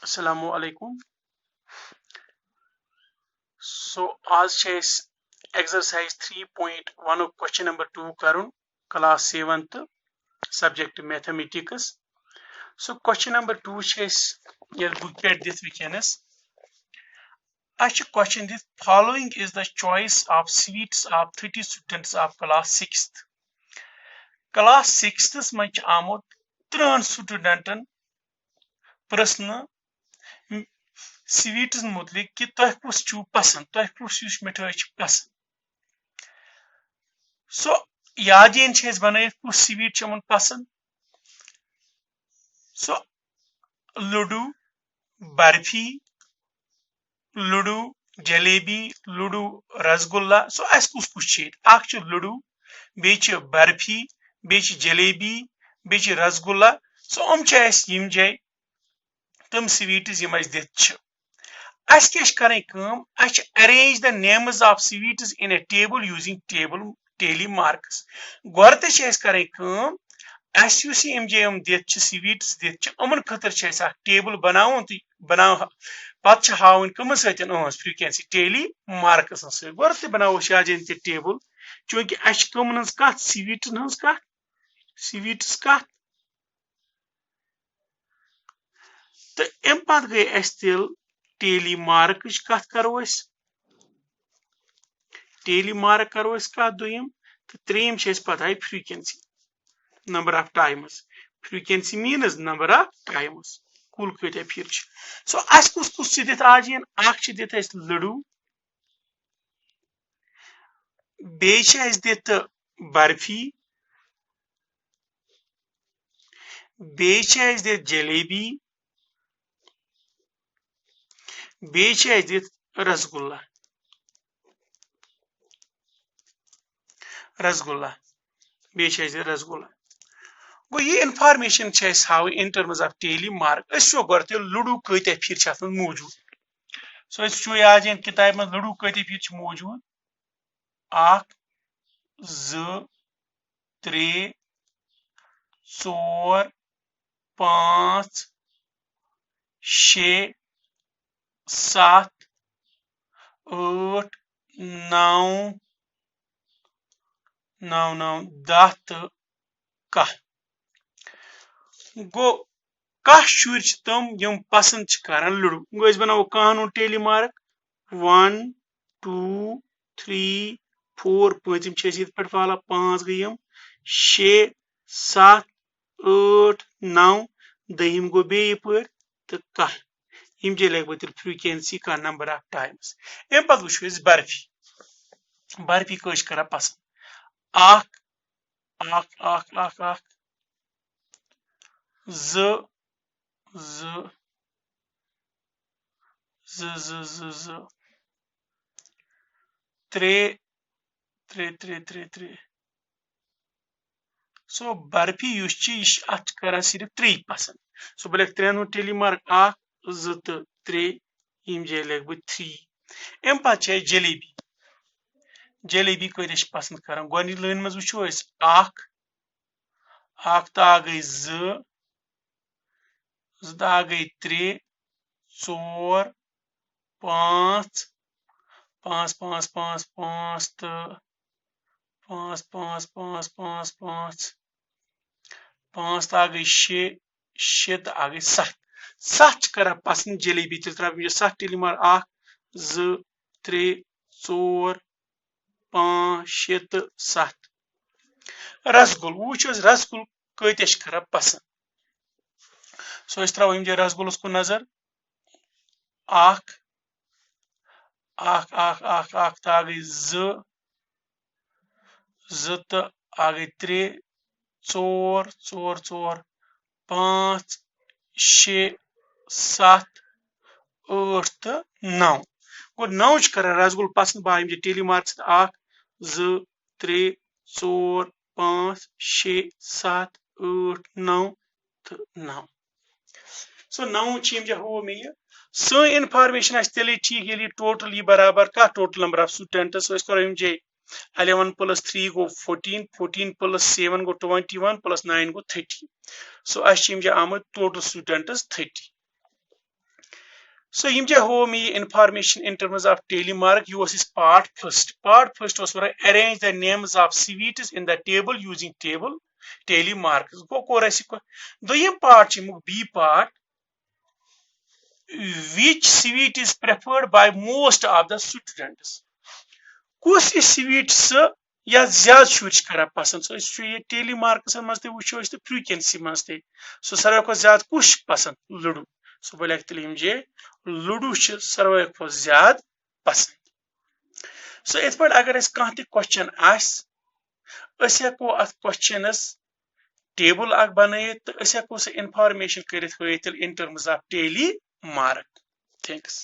Assalamu alaikum. So, आज exercise 3.1 question number 2 karun class 7th subject mathematics. So, question number 2 book at this weekend. Question this following is the choice of seats of 30 students of class 6th. Class 6th manch amut 3 studenten प्रश्न sweets मुतलिक कि तुह कुछ चू पसंद तुह कुछ मिठाई पसंद सो यादीन बन कुछ स्वीट पसंद सो लड्डू बर्फी लड्डू जलेबी लड्डू रसगुल्ला सो कुछ कुछ लड्डू बे बर्फी बे जलेबी बे रसगुल्ला सो यम जाए तम स्वीट्स यम दित arrange the names of sweets in a table using tally marks. Gor te kare kam yus MJM dit sweets dit umn khatar table banaun pat hawn kam satin frequency tally marks se gor te banao shajin te table chunki kam kat sweets kat to empat gay still tally mark कत करो tally mark करो कत दोयम तो त्रेम पता frequency number of times frequency means number of times कुल कत फिर सो कुछ दित आज दित लड्डू बे दित बर्फी बे दित जलेबी बे दित रसगुल्ला बे दित रसगुल्ला गो ये इंफॉर्मेशन हाव in terms of tally mark गोर लड्डू कत फिर मौजूद सो आज किताब में लड्डू कत फिर मौजूद 1 2 3 4 5 6 7 8 9 10 तो 10 गो 10 शुर तम यम पसंद करान लड्डू गो बनाओ कानून टेली मार्क 1 2 3 4 पम पे फाला 5 गई 6 7 8 9 दहिम गो बे पे तो 10 यम जे लग फ्रीक्वेंसी का नंबर ऑफ टाइम्स अम पे वो बर्फी करा पसंद आख ज ज ज ज ज ज त्रे त्रे त्रे त्रे त्रे सो बर्फी अत करा सिर्फ 3 पसंद सो बल 3 टेली मार्क 1 2 तो 3 यम जे लग 3 अम पे जलेबी जलेबी कत पसंद कर गोनी लाइन मज वो आख तो आ गई ज तो आ गई 3 4 5 5 5 5 5 तो 5 5 5 5 5 5 तो आ गई 6 तो आ गई 7 करा पसंद जलेबी तेल त्रा 7 टेली मार 1 2 3 4 5 6 तो 7 रसगुल वो रसगुल कत करा पसंद सो त्रो यम रसगुल्लस को नजर 1 तो आ गई 2 तो आ गई 3 4 4 4 5 6 7 8 तो 9 गो 9 कर रसगुल पसंद बा टेली मार्क्स 1 2 3 4 5 6 7 8 9 तो 9 सो 9 हो मे सो इनफॉर्मेशन तेल ठीक ये टोटल ये बराबर का total number of students so करो 11 plus 3 go 14 14 plus 7 go 21 plus 9 go 30 सो आमद total students 30 So yim je ho me information in terms of telemark use is part first. Part first was for arrange the names of sweets in the table using table telemark. Go korasi ko. Doyim part chimuk B part. Which sweet is preferred by most of the students? Kus sweet se या ज्यादा शुर कर पसंद सो ये tele marks मज वो frequency मज सो सारे खो ज्यादा कुछ पसंद लूडो सो बोले तलीम जे लूडो सारे खो ज्यादा पसंद सो इत पे अगर कह क्वेश्चन हेको अत क्वेश्चनस टेबल बन तो हेको सह इंफॉर्मेशन कर in terms of tally mark thanks